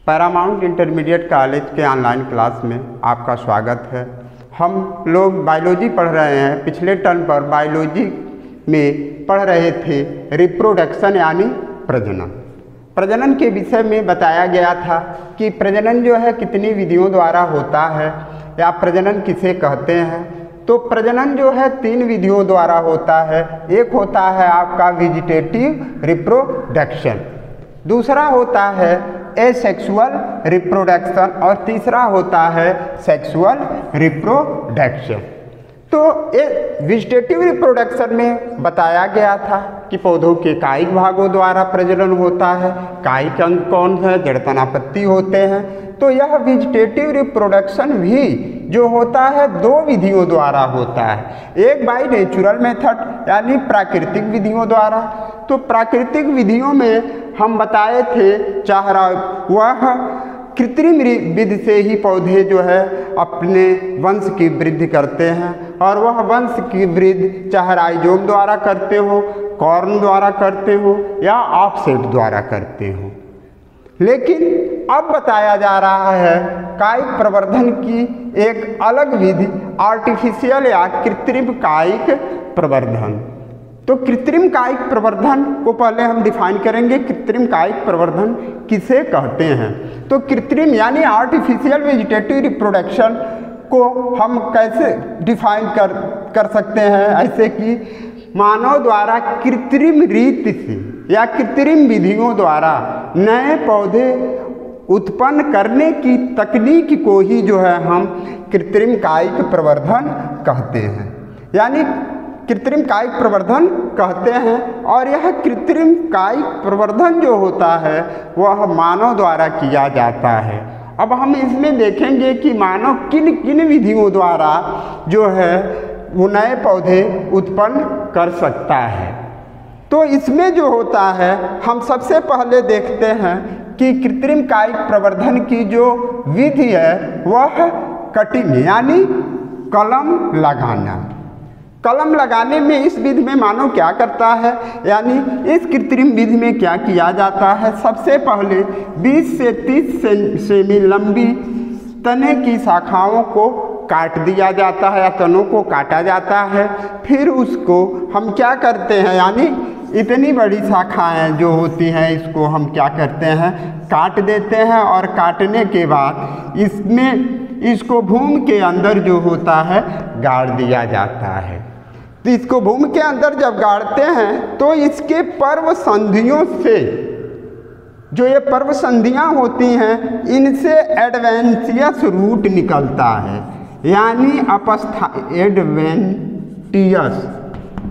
Paramount intermediate college के online class में आपका स्वागत है। हम लोग बायोलॉजी पढ़ रहे हैं। पिछले टर्म पर बायोलॉजी में पढ़ रहे थे रिप्रोडक्शन यानी प्रजनन। प्रजनन के विषय में बताया गया था कि प्रजनन जो है कितनी विधियों द्वारा होता है या प्रजनन किसे कहते हैं। तो प्रजनन जो है 3 विधियों द्वारा होता है। एक होता है आपका वेजिटेटिव रिप्रोडक्शन, दूसरा होता है एसेक्सुअल रिप्रोडक्शन और तीसरा होता है सेक्सुअल रिप्रोडक्शन। तो ये वेजिटेटिव रिप्रोडक्शन में बताया गया था कि पौधों के कायिक भागों द्वारा प्रजनन होता है। कायिक अंग कौन है? जड़ तना पत्ती होते हैं। तो यह वेजिटेटिव रिप्रोडक्शन भी जो होता है 2 विधियों द्वारा होता है। एक बाय नेचुरल मेथड यानी प्राकृतिक विधियों द्वारा। तो प्राकृतिक विधियों में हम बताए थे चारा वह कृत्रिम विधि से ही पौधे जो है अपने वंश की वृद्धि करते हैं और वह वंश की वृद्धि चाहे राइजोम द्वारा करते हो, कॉर्न द्वारा करते हो या ऑफसेट द्वारा करते हो। लेकिन अब बताया जा रहा है कायिक प्रवर्धन की एक अलग विधि, आर्टिफिशियल या कृत्रिम कायिक प्रवर्धन। तो कृत्रिम कायिक प्रवर्धन को पहले हम डिफाइन करेंगे। कृत्रिम कायिक प्रवर्धन किसे कहते हैं? तो कृत्रिम यानी आर्टिफिशियल वेजिटेटिव रिप्रोडक्शन को हम कैसे डिफाइन कर सकते हैं? ऐसे कि मानव द्वारा कृत्रिम रीति से या कृत्रिम विधियों द्वारा नए पौधे उत्पन्न करने की तकनीक को ही जो है हम कृत्रिम कायिक प्रवर्धन कहते हैं, यानी कृत्रिम कायिक प्रवर्धन कहते हैं। और यह कृत्रिम कायिक प्रवर्धन जो होता है वह मानव द्वारा किया जाता है। अब हम इसमें देखेंगे कि मानव किन किन विधियों द्वारा जो है वो नए पौधे उत्पन्न कर सकता है। तो इसमें जो होता है हम सबसे पहले देखते हैं कि कृत्रिम कायिक प्रवर्धन की जो विधि है वह कटिंग यानी कलम लगाना। कलम लगाने में इस विधि में मानव क्या करता है, यानी इस कृत्रिम विधि में क्या किया जाता है? सबसे पहले 20 से 30 सेमी लंबी तने की शाखाओं को काट दिया जाता है या तनों को काटा जाता है। फिर उसको हम क्या करते हैं, यानी इतनी बड़ी शाखाएं जो होती हैं इसको हम क्या करते हैं, काट देते हैं। और काटने के बाद इसको भूमि के अंदर जो होता है गाड़ दिया जाता है। तो इसको भूमि के अंदर जब गाड़ते हैं तो इसके पर्व संधियों से जो ये पर्व संधियाँ होती हैं इनसे एडवेंटियस रूट निकलता है, यानी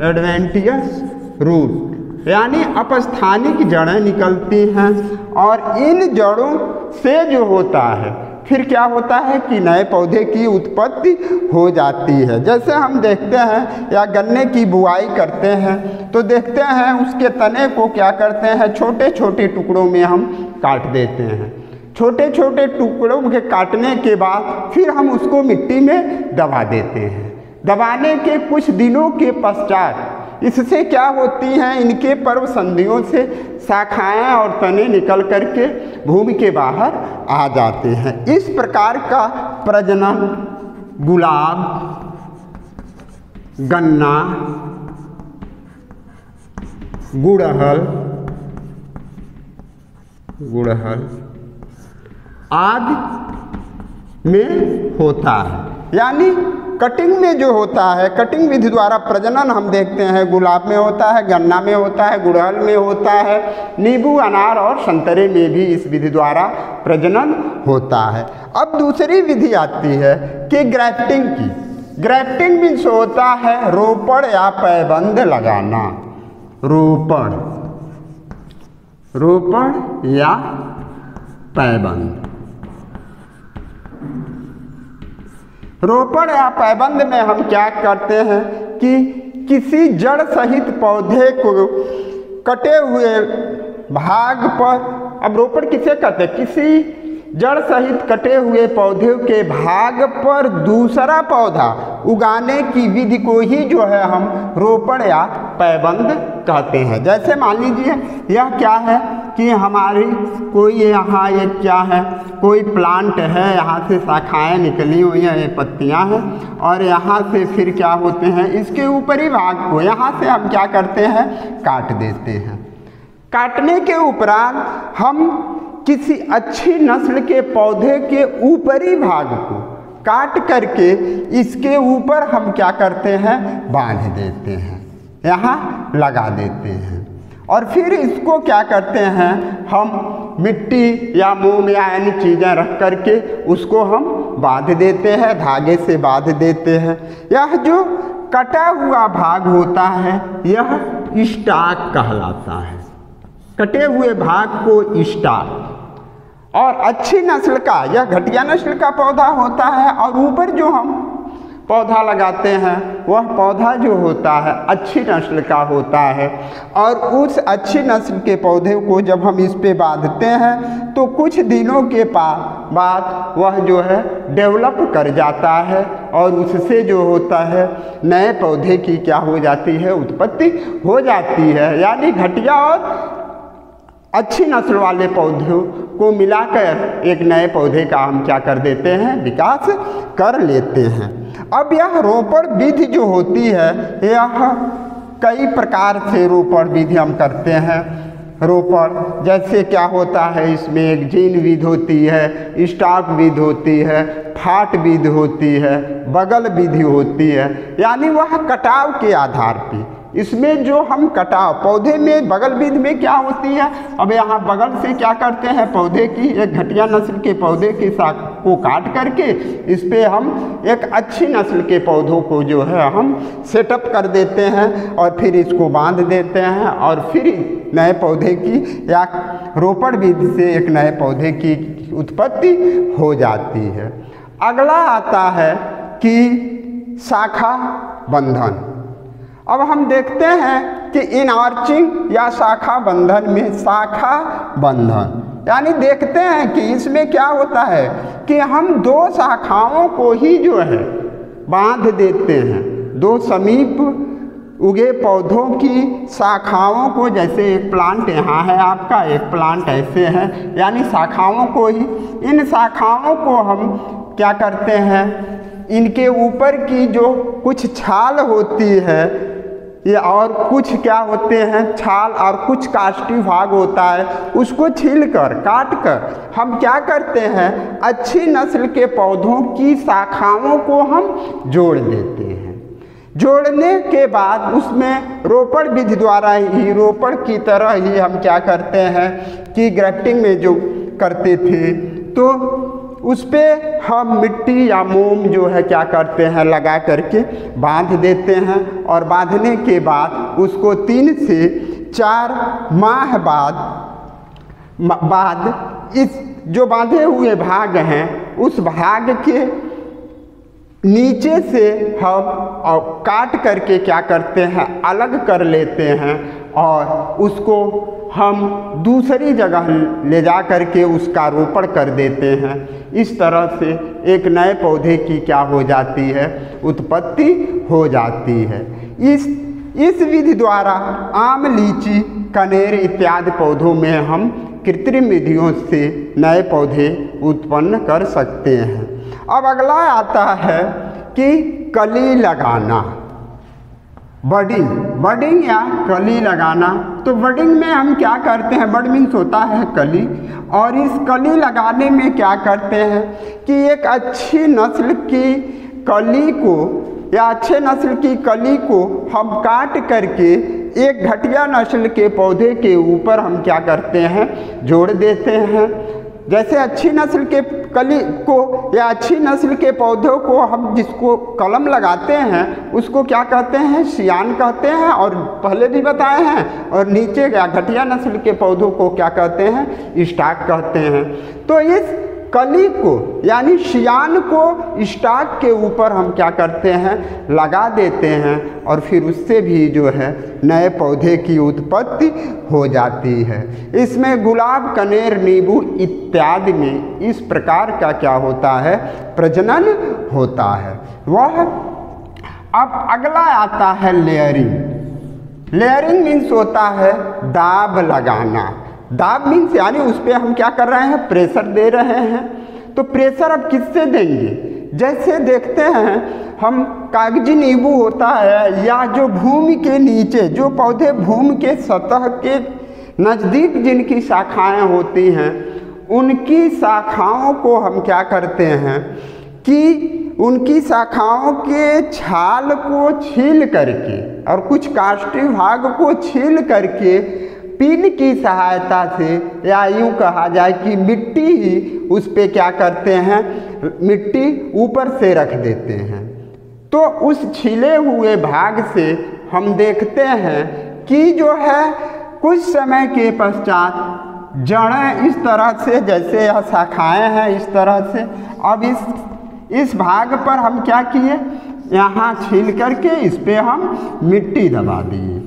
एडवेंटियस रूट यानी अपस्थानिक जड़ें निकलती हैं। और इन जड़ों से जो होता है फिर क्या होता है कि नए पौधे की उत्पत्ति हो जाती है। जैसे हम देखते हैं या गन्ने की बुआई करते हैं तो देखते हैं उसके तने को क्या करते हैं, छोटे छोटे टुकड़ों में हम काट देते हैं। छोटे छोटे टुकड़ों के काटने के बाद फिर हम उसको मिट्टी में दबा देते हैं। दबाने के कुछ दिनों के पश्चात इससे क्या होती हैं, इनके पर्व संधियों से शाखाएं और तने निकल करके भूमि के बाहर आ जाते हैं। इस प्रकार का प्रजनन गुलाब, गन्ना, गुड़हल आदि में होता है। यानी कटिंग में जो होता है, कटिंग विधि द्वारा प्रजनन हम देखते हैं गुलाब में होता है, गन्ना में होता है, गुड़हल में होता है, नींबू, अनार और संतरे में भी इस विधि द्वारा प्रजनन होता है। अब दूसरी विधि आती है कि ग्राफ्टिंग की। ग्राफ्टिंग मीन्स होता है रोपण या पैबंद लगाना। रोपण या पैबंद। रोपण या पैबंद में हम क्या करते हैं कि किसी जड़ सहित पौधे को कटे हुए भाग पर, अब रोपण किसे कहते हैं, किसी जड़ सहित कटे हुए पौधे के भाग पर दूसरा पौधा उगाने की विधि को ही जो है हम रोपण या पैबंद कहते हैं। जैसे मान लीजिए यह क्या है, कि हमारी कोई यहाँ एक क्या है, कोई प्लांट है, यहाँ से शाखाएं निकली हुई हैं, ये पत्तियाँ हैं, और यहाँ से फिर क्या होते हैं, इसके ऊपरी भाग को यहाँ से हम क्या करते हैं, काट देते हैं। काटने के उपरांत हम किसी अच्छी नस्ल के पौधे के ऊपरी भाग को काट करके इसके ऊपर हम क्या करते हैं, बांध देते हैं, यहाँ लगा देते हैं, और फिर इसको क्या करते हैं, हम मिट्टी या मोम या अन्य चीज़ें रख करके उसको हम बांध देते हैं, धागे से बांध देते हैं। यह जो कटा हुआ भाग होता है यह स्टाक कहलाता है, कटे हुए भाग को स्टाक। और अच्छी नस्ल का, यह घटिया नस्ल का पौधा होता है, और ऊपर जो हम पौधा लगाते हैं वह पौधा जो होता है अच्छी नस्ल का होता है। और उस अच्छी नस्ल के पौधे को जब हम इस पे बांधते हैं तो कुछ दिनों के बाद वह जो है डेवलप कर जाता है, और उससे जो होता है नए पौधे की क्या हो जाती है, उत्पत्ति हो जाती है। यानी घटिया और अच्छी नस्ल वाले पौधों को मिलाकर एक नए पौधे का हम क्या कर देते हैं, विकास कर लेते हैं। अब यह रोपण विधि जो होती है, यह कई प्रकार से रोपण विधि हम करते हैं। रोपण जैसे क्या होता है, इसमें एक जीन विधि होती है, स्टॉक विधि होती है, फाट विधि होती है, बगल विधि होती है। यानी वह कटाव के आधार पे इसमें जो हम कटाव पौधे में बगल विधि में क्या होती है, अब यहाँ बगल से क्या करते हैं, पौधे की एक घटिया नस्ल के पौधे की शाख को काट करके इस पे हम एक अच्छी नस्ल के पौधों को जो है हम सेटअप कर देते हैं, और फिर इसको बांध देते हैं, और फिर नए पौधे की या रोपण विधि से एक नए पौधे की उत्पत्ति हो जाती है। अगला आता है कि शाखा बंधन। अब हम देखते हैं कि इन आर्चिंग या शाखा बंधन में शाखा बंधन यानी देखते हैं कि इसमें क्या होता है कि हम दो शाखाओं को ही जो है बांध देते हैं, दो समीप उगे पौधों की शाखाओं को, जैसे एक प्लांट यहाँ है आपका, एक प्लांट ऐसे है, यानी शाखाओं को ही, इन शाखाओं को हम क्या करते हैं, इनके ऊपर की जो कुछ छाल होती है ये और कुछ क्या होते हैं, छाल और कुछ काष्ठी भाग होता है, उसको छीलकर काट कर हम क्या करते हैं, अच्छी नस्ल के पौधों की शाखाओं को हम जोड़ देते हैं। जोड़ने के बाद उसमें रोपण विधि द्वारा ही, रोपण की तरह ही हम क्या करते हैं कि ग्राफ्टिंग में जो करते थे तो उस पर हम मिट्टी या मोम जो है क्या करते हैं, लगा करके बांध देते हैं, और बांधने के बाद उसको 3 से 4 माह बाद इस जो बांधे हुए भाग हैं उस भाग के नीचे से हम काट करके क्या करते हैं, अलग कर लेते हैं, और उसको हम दूसरी जगह ले जा करके उसका रोपण कर देते हैं। इस तरह से एक नए पौधे की क्या हो जाती है, उत्पत्ति हो जाती है। इस विधि द्वारा आम, लीची, कनेर इत्यादि पौधों में हम कृत्रिम विधियों से नए पौधे उत्पन्न कर सकते हैं। अब अगला आता है कि कली लगाना, बडिंग या कली लगाना। तो बडिंग में हम क्या करते हैं, बड मीन्स होता है कली, और इस कली लगाने में क्या करते हैं कि एक अच्छी नस्ल की कली को या अच्छे नस्ल की कली को हम काट करके एक घटिया नस्ल के पौधे के ऊपर हम क्या करते हैं, जोड़ देते हैं। जैसे अच्छी नस्ल के कली को या अच्छी नस्ल के पौधों को हम जिसको कलम लगाते हैं उसको क्या कहते हैं, सियान कहते हैं, और पहले भी बताए हैं, और नीचे या घटिया नस्ल के पौधों को क्या कहते हैं, स्टॉक कहते हैं। तो इस कली को यानी सियान को स्टॉक के ऊपर हम क्या करते हैं, लगा देते हैं, और फिर उससे भी जो है नए पौधे की उत्पत्ति हो जाती है। इसमें गुलाब, कनेर, नींबू इत्यादि में इस प्रकार का क्या होता है, प्रजनन होता है वह। अब अगला आता है लेयरिंग। लेयरिंग मीन्स होता है दाब लगाना। दाब मीन्स यानी उस पर हम क्या कर रहे हैं, प्रेशर दे रहे हैं। तो प्रेशर अब किससे देंगे? जैसे देखते हैं हम कागजी नींबू होता है, या जो भूमि के नीचे जो पौधे भूमि के सतह के नज़दीक जिनकी शाखाएं होती हैं, उनकी शाखाओं को हम क्या करते हैं कि उनकी शाखाओं के छाल को छील करके और कुछ काष्ठी भाग को छील करके पिन की सहायता से, या यूँ कहा जाए कि मिट्टी ही उस पे क्या करते हैं, मिट्टी ऊपर से रख देते हैं। तो उस छिले हुए भाग से हम देखते हैं कि जो है कुछ समय के पश्चात जड़ें इस तरह से, जैसे यह शाखाएँ हैं इस तरह से, अब इस भाग पर हम क्या किए, यहाँ छील करके इस पे हम मिट्टी दबा दिए।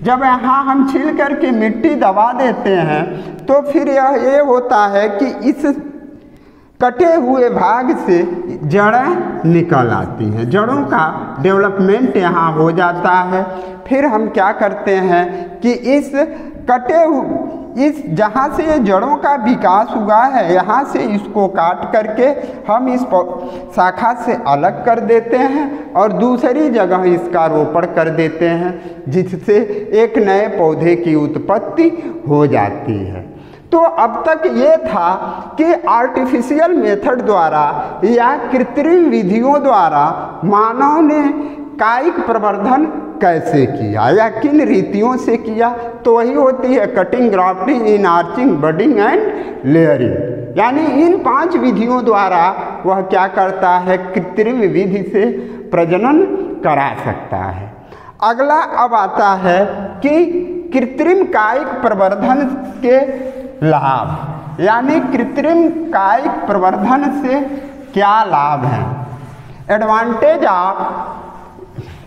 जब यहाँ हम छील करके मिट्टी दबा देते हैं तो फिर ये होता है कि इस कटे हुए भाग से जड़ें निकल आती हैं, जड़ों का डेवलपमेंट यहाँ हो जाता है। फिर हम क्या करते हैं कि इस जहाँ से ये जड़ों का विकास हुआ है, यहाँ से इसको काट करके हम इस शाखा से अलग कर देते हैं और दूसरी जगह इसका रोपण कर देते हैं, जिससे एक नए पौधे की उत्पत्ति हो जाती है। तो अब तक ये था कि आर्टिफिशियल मेथड द्वारा या कृत्रिम विधियों द्वारा मानव ने कायिक प्रवर्धन कैसे किया या किन रीतियों से किया। तो वही होती है cutting, grafting, inarching, budding and layering. यानी इन 5 विधियों द्वारा वह क्या करता है, कृत्रिम विधि से प्रजनन करा सकता है। अगला अब आता है कि कृत्रिम कायिक प्रवर्धन के लाभ, यानी कृत्रिम कायिक प्रवर्धन से क्या लाभ हैं। एडवांटेज ऑफ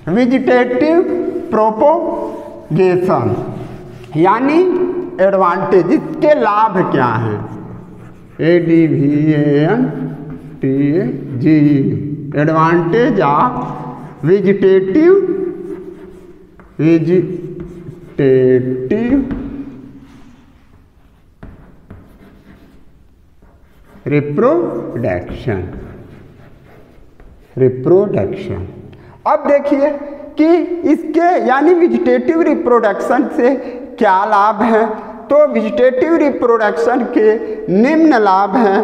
वेजिटेटिव प्रोपोगेशन, यानी एडवांटेज, इसके लाभ क्या हैं, ADVANTAGE, advantage of vegetative reproduction. अब देखिए कि इसके यानी वेजिटेटिव रिप्रोडक्शन से क्या लाभ हैं। तो वेजिटेटिव रिप्रोडक्शन के निम्न लाभ हैं।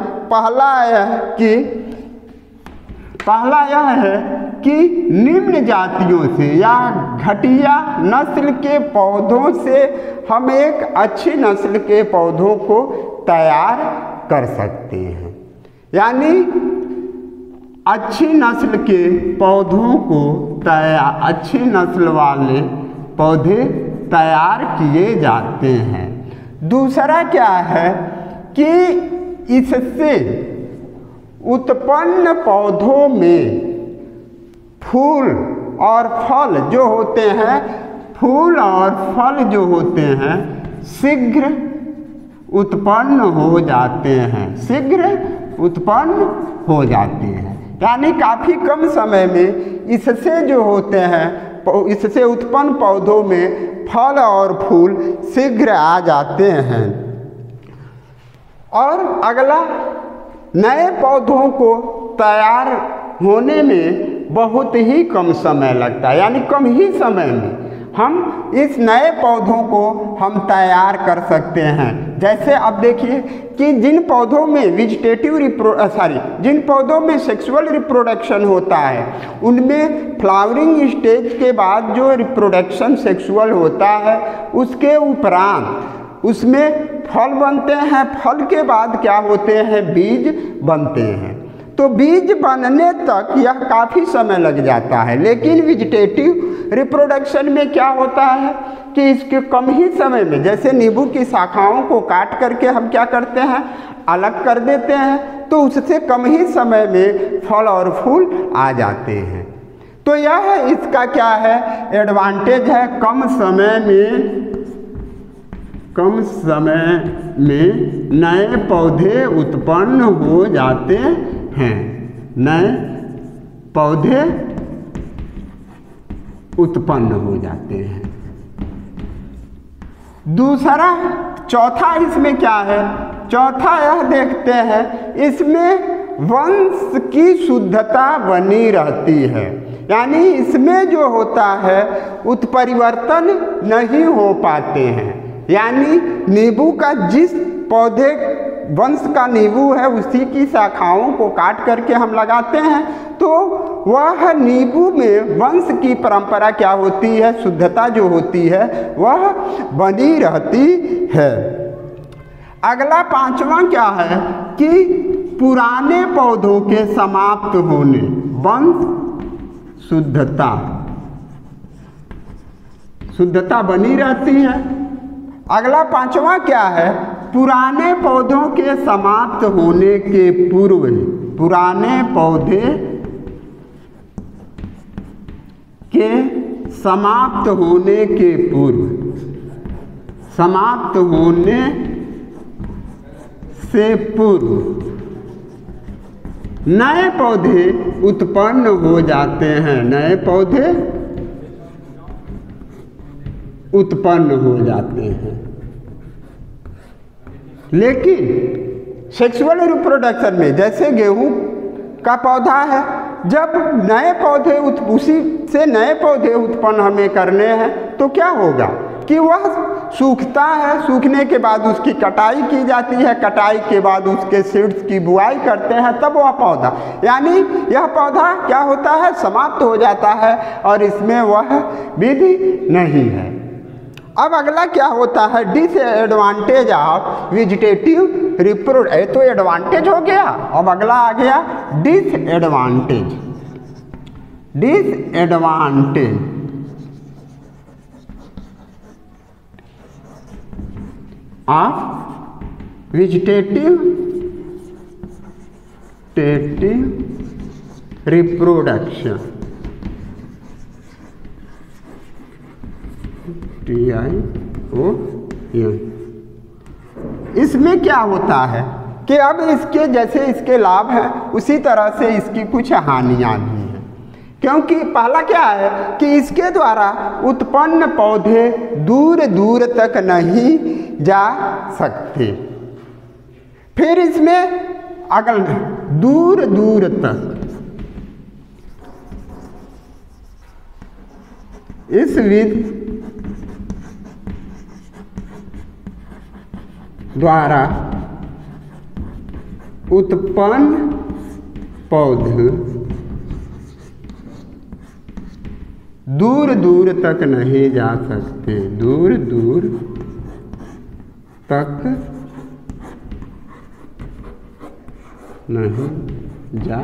पहला यह है कि निम्न जातियों से या घटिया नस्ल के पौधों से हम एक अच्छी नस्ल के पौधों को तैयार कर सकते हैं। यानी अच्छी नस्ल के पौधों को अच्छी नस्ल वाले पौधे तैयार किए जाते हैं। दूसरा क्या है कि इससे उत्पन्न पौधों में फूल और फल जो होते हैं, फूल और फल जो होते हैं शीघ्र उत्पन्न हो जाते हैं, शीघ्र उत्पन्न हो जाते हैं। यानी काफ़ी कम समय में इससे जो होते हैं, इससे उत्पन्न पौधों में फल और फूल शीघ्र आ जाते हैं। और अगला, नए पौधों को तैयार होने में बहुत ही कम समय लगता है, यानी कम ही समय में हम इस नए पौधों को हम तैयार कर सकते हैं। जैसे अब देखिए कि जिन पौधों में जिन पौधों में सेक्सुअल रिप्रोडक्शन होता है, उनमें फ्लावरिंग स्टेज के बाद जो रिप्रोडक्शन सेक्सुअल होता है, उसके उपरांत उसमें फल बनते हैं। फल के बाद क्या होते हैं, बीज बनते हैं। तो बीज बनने तक यह काफ़ी समय लग जाता है। लेकिन वेजिटेटिव रिप्रोडक्शन में क्या होता है कि इसके कम ही समय में, जैसे नींबू की शाखाओं को काट करके हम क्या करते हैं, अलग कर देते हैं, तो उससे कम ही समय में फल और फूल आ जाते हैं। तो यह इसका क्या है, एडवांटेज है। कम समय में नए पौधे उत्पन्न हो जाते हैं, नए पौधे उत्पन्न हो जाते हैं। दूसरा चौथा इसमें क्या है, चौथा यह देखते हैं इसमें वंश की शुद्धता बनी रहती है, यानी इसमें जो होता है उत्परिवर्तन नहीं हो पाते हैं। यानी नींबू का जिस पौधे वंश का नींबू है उसी की शाखाओं को काट करके हम लगाते हैं तो वह नींबू में वंश की परंपरा क्या होती है, शुद्धता जो होती है वह बनी रहती है। अगला पांचवा क्या है कि पुराने पौधों के समाप्त होने, वंश शुद्धता बनी रहती है। अगला पांचवा क्या है, पुराने पौधों के समाप्त होने के पूर्व, पुराने पौधे के समाप्त होने के पूर्व, समाप्त होने से पूर्व नए पौधे उत्पन्न हो जाते हैं, नए पौधे उत्पन्न हो जाते हैं। लेकिन सेक्सुअल रिप्रोडक्शन में जैसे गेहूं का पौधा है, जब नए पौधे उसी से नए पौधे उत्पन्न हमें करने हैं तो क्या होगा कि वह सूखता है, सूखने के बाद उसकी कटाई की जाती है, कटाई के बाद उसके सीड्स की बुआई करते हैं, तब वह पौधा, यानी यह पौधा क्या होता है, समाप्त हो जाता है और इसमें वह विधि नहीं है। अब अगला क्या होता है, डिसएडवांटेज ऑफ वेजिटेटिव रिप्रोडक्शन, तो एडवांटेज हो गया, अब अगला आ गया disadvantage. Disadvantage of vegetative reproduction, TION। इसमें क्या होता है कि अब इसके जैसे इसके लाभ हैं उसी तरह से इसकी कुछ हानियां भी हैं, क्योंकि पहला क्या है कि इसके द्वारा उत्पन्न पौधे दूर दूर तक नहीं जा सकते। फिर इसमें अगल दूर दूर तक, इस विधि द्वारा उत्पन्न पौधे दूर दूर तक नहीं जा सकते, दूर दूर तक नहीं जा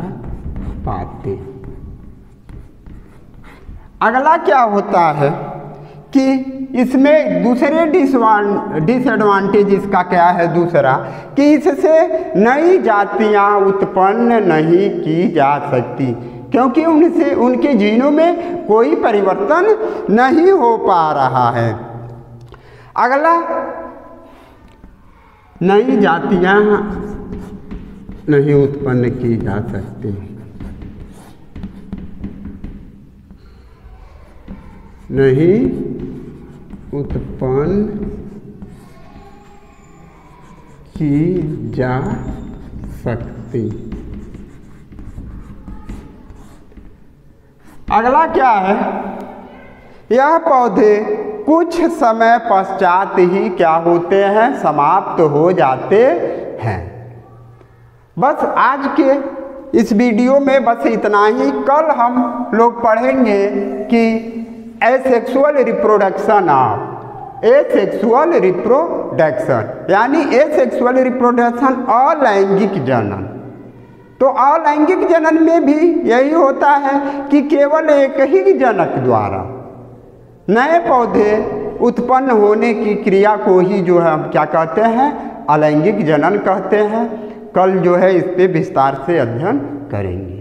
पाते। अगला क्या होता है कि इसमें दूसरे डिसएडवांटेज इसका क्या है, दूसरा कि इससे नई जातियां उत्पन्न नहीं की जा सकती, क्योंकि उनसे उनके जीनों में कोई परिवर्तन नहीं हो पा रहा है। अगला, नई जातियां नहीं उत्पन्न की जा सकती, नहीं उत्पन्न की जा सकती। अगला क्या है, यह पौधे कुछ समय पश्चात ही क्या होते हैं, समाप्त हो जाते हैं। बस आज के इस वीडियो में बस इतना ही। कल हम लोग पढ़ेंगे कि asexual reproduction of, asexual reproduction यानी एसेक्सुअल रिप्रोडक्शन अलैंगिक जनन। तो अलैंगिक जनन में भी यही होता है कि केवल एक ही जनक द्वारा नए पौधे उत्पन्न होने की क्रिया को ही जो है हम क्या कहते हैं, अलैंगिक जनन कहते हैं। कल जो है इस पे विस्तार से अध्ययन करेंगे।